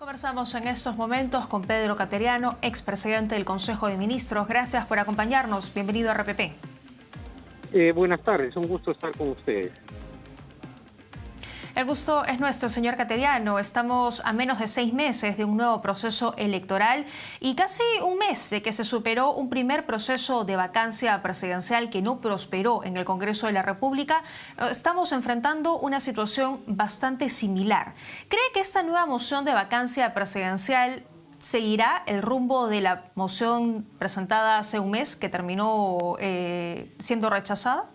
Conversamos en estos momentos con Pedro Cateriano, expresidente del Consejo de Ministros. Gracias por acompañarnos. Bienvenido a RPP. Buenas tardes, un gusto estar con ustedes. El gusto es nuestro, señor Cateriano. Estamos a menos de 6 meses de un nuevo proceso electoral y casi un mes de que se superó un primer proceso de vacancia presidencial que no prosperó en el Congreso de la República. Estamos enfrentando una situación bastante similar. ¿Cree que esta nueva moción de vacancia presidencial seguirá el rumbo de la moción presentada hace un mes que terminó siendo rechazada?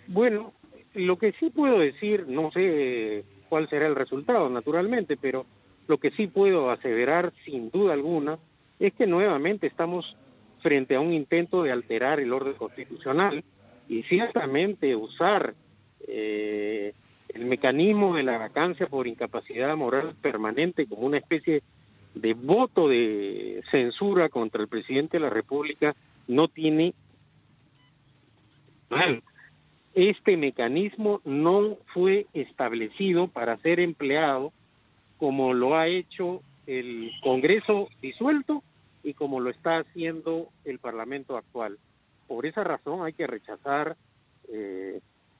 Bueno, lo que sí puedo decir, no sé cuál será el resultado, naturalmente, pero lo que sí puedo aseverar, sin duda alguna, es que nuevamente estamos frente a un intento de alterar el orden constitucional y ciertamente usar el mecanismo de la vacancia por incapacidad moral permanente como una especie de voto de censura contra el presidente de la República no tiene mal. Este mecanismo no fue establecido para ser empleado como lo ha hecho el Congreso disuelto y como lo está haciendo el Parlamento actual. Por esa razón hay que rechazar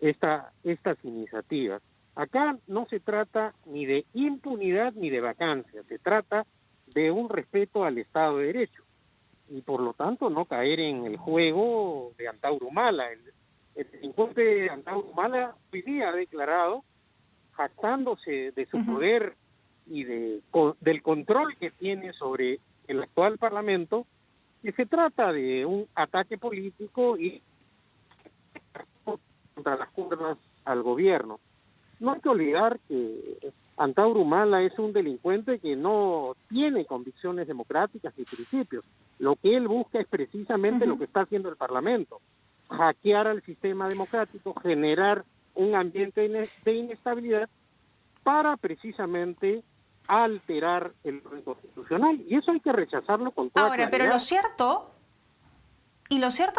estas iniciativas. Acá no se trata ni de impunidad ni de vacancia, se trata de un respeto al Estado de Derecho y por lo tanto no caer en el juego de Antauro Humala. El delincuente Antauro Humala hoy día ha declarado, jactándose de su poder y del control que tiene sobre el actual Parlamento, que se trata de un ataque político y contra las cuerdas al gobierno. No hay que olvidar que Antauro Humala es un delincuente que no tiene convicciones democráticas ni principios. Lo que él busca es precisamente lo que está haciendo el Parlamento: hackear al sistema democrático, generar un ambiente de inestabilidad para precisamente alterar el orden constitucional. Y eso hay que rechazarlo con toda claridad. Pero lo cierto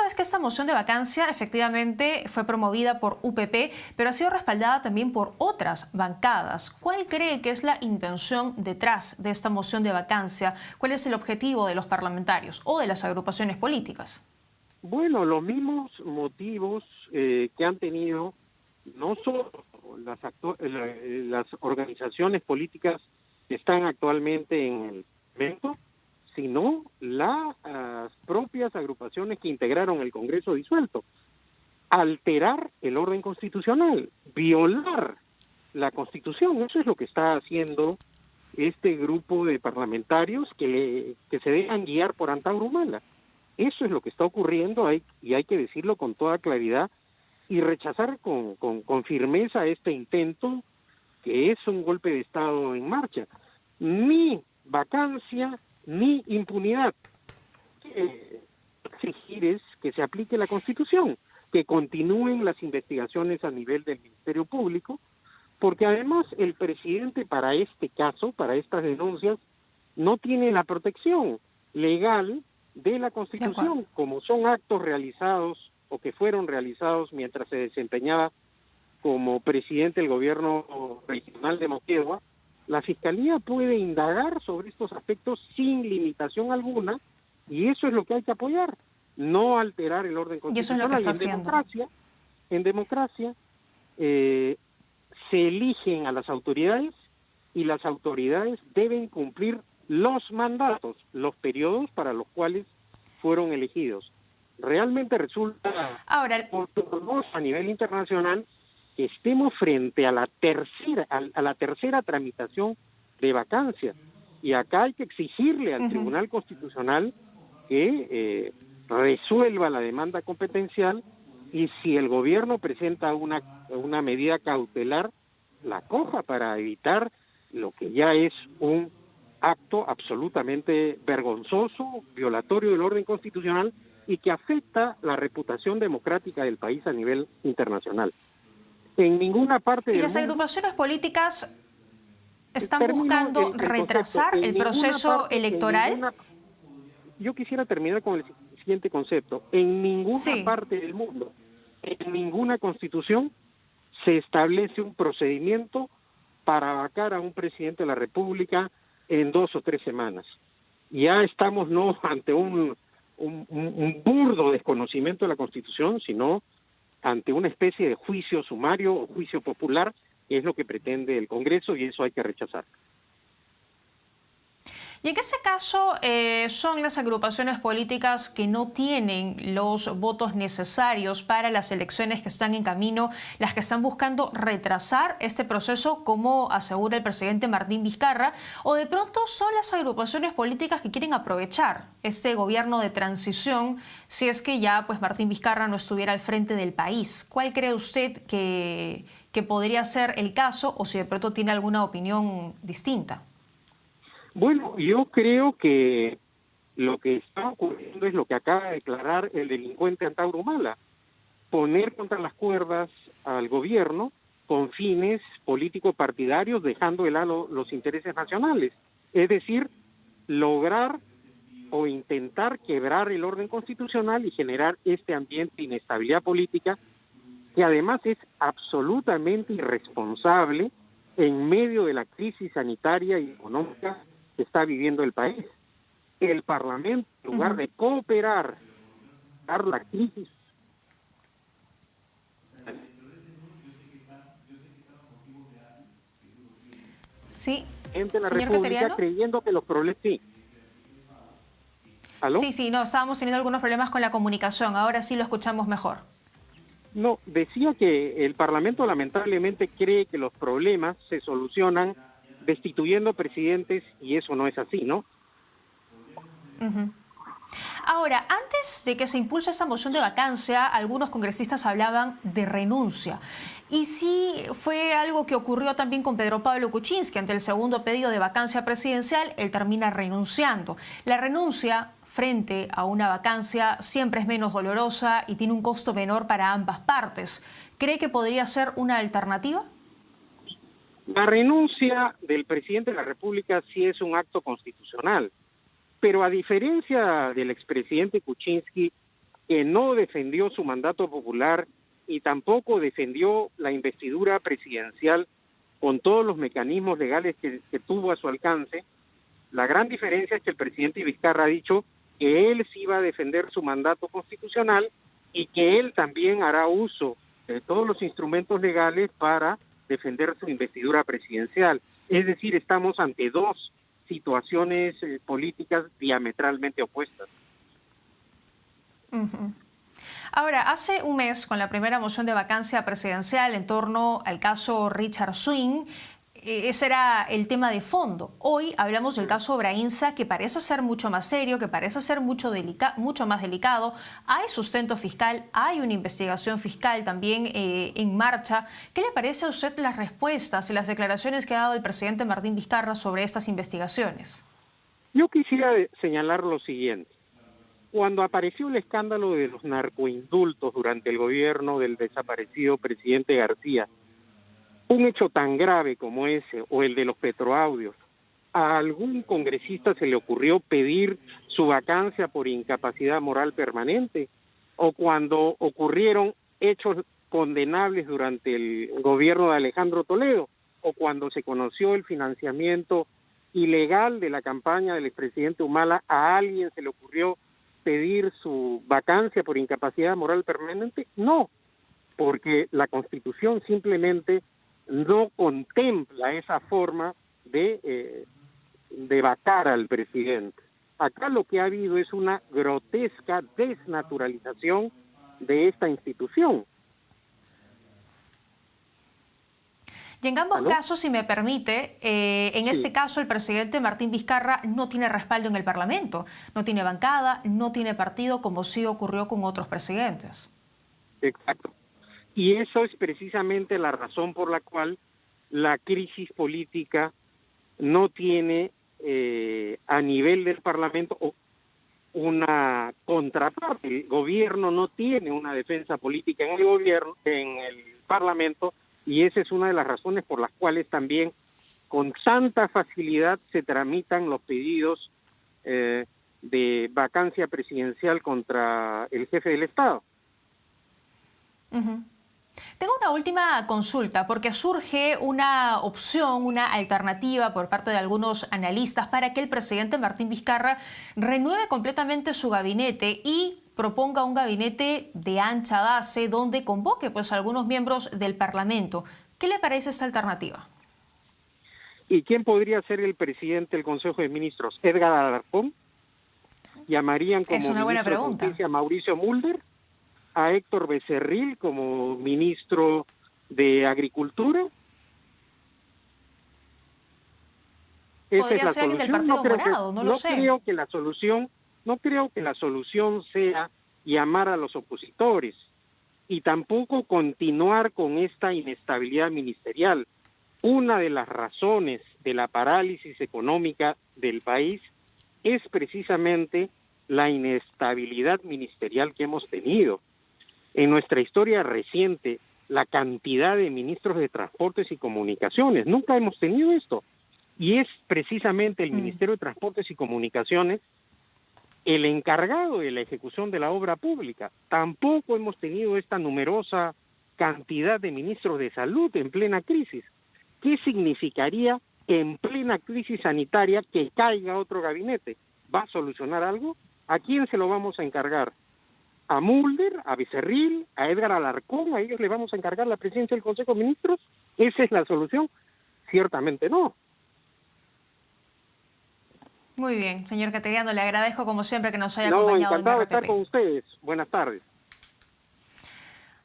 es que esta moción de vacancia efectivamente fue promovida por UPP, pero ha sido respaldada también por otras bancadas. ¿Cuál cree que es la intención detrás de esta moción de vacancia? ¿Cuál es el objetivo de los parlamentarios o de las agrupaciones políticas? Bueno, los mismos motivos que han tenido no solo las organizaciones políticas que están actualmente en el Parlamento, sino las propias agrupaciones que integraron el Congreso disuelto. Alterar el orden constitucional, violar la Constitución, eso es lo que está haciendo este grupo de parlamentarios que se dejan guiar por Antauro Humala. Eso es lo que está ocurriendo y hay que decirlo con toda claridad y rechazar con firmeza este intento que es un golpe de Estado en marcha. Ni vacancia ni impunidad. Exigir es que se aplique la Constitución, que continúen las investigaciones a nivel del Ministerio Público, porque además el presidente para este caso, para estas denuncias, no tiene la protección legal de la Constitución, como son actos realizados o que fueron realizados mientras se desempeñaba como presidente del gobierno regional de Moquegua. La Fiscalía puede indagar sobre estos aspectos sin limitación alguna y eso es lo que hay que apoyar, no alterar el orden constitucional. Y eso es lo que está haciendo. En democracia se eligen a las autoridades y las autoridades deben cumplir los mandatos, los periodos para los cuales fueron elegidos. Realmente resulta ortodoxo a nivel internacional que estemos frente a la tercera tramitación de vacancia. Y acá hay que exigirle al Tribunal Constitucional que resuelva la demanda competencial y si el gobierno presenta una medida cautelar, la coja para evitar lo que ya es un acto absolutamente vergonzoso, violatorio del orden constitucional y que afecta la reputación democrática del país a nivel internacional. En ninguna parte del mundo... ¿Y las agrupaciones políticas están buscando retrasar el proceso electoral? Yo quisiera terminar con el siguiente concepto. En ninguna parte del mundo, en ninguna constitución, se establece un procedimiento para vacar a un presidente de la República en 2 o 3 semanas. Ya estamos no ante un burdo desconocimiento de la Constitución, sino ante una especie de juicio sumario o juicio popular, que es lo que pretende el Congreso, y eso hay que rechazar. Y en ese caso son las agrupaciones políticas que no tienen los votos necesarios para las elecciones que están en camino, las que están buscando retrasar este proceso, como asegura el presidente Martín Vizcarra, o de pronto son las agrupaciones políticas que quieren aprovechar este gobierno de transición si es que ya pues Martín Vizcarra no estuviera al frente del país. ¿Cuál cree usted que podría ser el caso, o si de pronto tiene alguna opinión distinta? Bueno, yo creo que lo que está ocurriendo es lo que acaba de declarar el delincuente Antauro Humala: poner contra las cuerdas al gobierno con fines político-partidarios, dejando de lado los intereses nacionales. Es decir, lograr o intentar quebrar el orden constitucional y generar este ambiente de inestabilidad política, que además es absolutamente irresponsable en medio de la crisis sanitaria y económica que está viviendo el país. El Parlamento, en lugar de cooperar, dar la crisis. Sí, Gente de la señor República Cateriano, creyendo que los problemas... Sí. ¿Aló? Sí, no, estábamos teniendo algunos problemas con la comunicación, ahora sí lo escuchamos mejor. No, decía que el Parlamento lamentablemente cree que los problemas se solucionan destituyendo presidentes, y eso no es así, ¿no? Ahora, antes de que se impulse esta moción de vacancia, algunos congresistas hablaban de renuncia. Y sí fue algo que ocurrió también con Pedro Pablo Kuczynski. Ante el segundo pedido de vacancia presidencial, él termina renunciando. La renuncia frente a una vacancia siempre es menos dolorosa y tiene un costo menor para ambas partes. ¿Cree que podría ser una alternativa? La renuncia del presidente de la República sí es un acto constitucional, pero a diferencia del expresidente Kuczynski, que no defendió su mandato popular y tampoco defendió la investidura presidencial con todos los mecanismos legales que tuvo a su alcance, la gran diferencia es que el presidente Vizcarra ha dicho que él sí va a defender su mandato constitucional y que él también hará uso de todos los instrumentos legales para defender su investidura presidencial. Es decir, estamos ante dos situaciones políticas diametralmente opuestas. Ahora, hace un mes, con la primera moción de vacancia presidencial en torno al caso Richard Swing, ese era el tema de fondo. Hoy hablamos del caso Brainsa, que parece ser mucho más serio, que parece ser mucho más delicado. Hay sustento fiscal, hay una investigación fiscal también en marcha. ¿Qué le parece a usted las respuestas y las declaraciones que ha dado el presidente Martín Vizcarra sobre estas investigaciones? Yo quisiera señalar lo siguiente. Cuando apareció el escándalo de los narcoindultos durante el gobierno del desaparecido presidente García, un hecho tan grave como ese, o el de los petroaudios, ¿a algún congresista se le ocurrió pedir su vacancia por incapacidad moral permanente? ¿O cuando ocurrieron hechos condenables durante el gobierno de Alejandro Toledo? ¿O cuando se conoció el financiamiento ilegal de la campaña del expresidente Humala, a alguien se le ocurrió pedir su vacancia por incapacidad moral permanente? No, porque la Constitución simplemente no contempla esa forma de vacar al presidente. Acá lo que ha habido es una grotesca desnaturalización de esta institución. Y en ambos casos, si me permite, en este caso el presidente Martín Vizcarra no tiene respaldo en el Parlamento, no tiene bancada, no tiene partido, como sí ocurrió con otros presidentes. Exacto. Y eso es precisamente la razón por la cual la crisis política no tiene a nivel del Parlamento una contraparte. El gobierno no tiene una defensa política en el gobierno, en el Parlamento, y esa es una de las razones por las cuales también con tanta facilidad se tramitan los pedidos de vacancia presidencial contra el jefe del Estado. Tengo una última consulta, porque surge una opción, una alternativa por parte de algunos analistas para que el presidente Martín Vizcarra renueve completamente su gabinete y proponga un gabinete de ancha base donde convoque pues a algunos miembros del Parlamento. ¿Qué le parece esta alternativa? ¿Y quién podría ser el presidente del Consejo de Ministros? ¿Edgar Alarcón? ¿Llamarían como Es una buena ministro de pregunta. Justicia a Mauricio Mulder? ¿A Héctor Becerril como ministro de Agricultura? Esa Podría es la ser alguien del solución. Partido Morado, no lo sé. No creo que la solución sea llamar a los opositores y tampoco continuar con esta inestabilidad ministerial. Una de las razones de la parálisis económica del país es precisamente la inestabilidad ministerial que hemos tenido. En nuestra historia reciente, la cantidad de ministros de Transportes y Comunicaciones, nunca hemos tenido esto. Y es precisamente el Ministerio de Transportes y Comunicaciones el encargado de la ejecución de la obra pública. Tampoco hemos tenido esta numerosa cantidad de ministros de salud en plena crisis. ¿Qué significaría en plena crisis sanitaria que caiga otro gabinete? ¿Va a solucionar algo? ¿A quién se lo vamos a encargar? ¿A Mulder, a Becerril, a Edgar Alarcón? ¿A ellos le vamos a encargar la presidencia del Consejo de Ministros? ¿Esa es la solución? Ciertamente no. Muy bien, señor Cateriano, le agradezco como siempre que nos haya acompañado en encantado de RTP. estar con ustedes. Buenas tardes.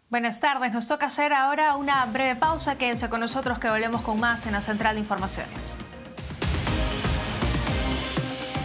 Buenas tardes, nos toca hacer ahora una breve pausa. Quédense con nosotros que volvemos con más en la Central de Informaciones.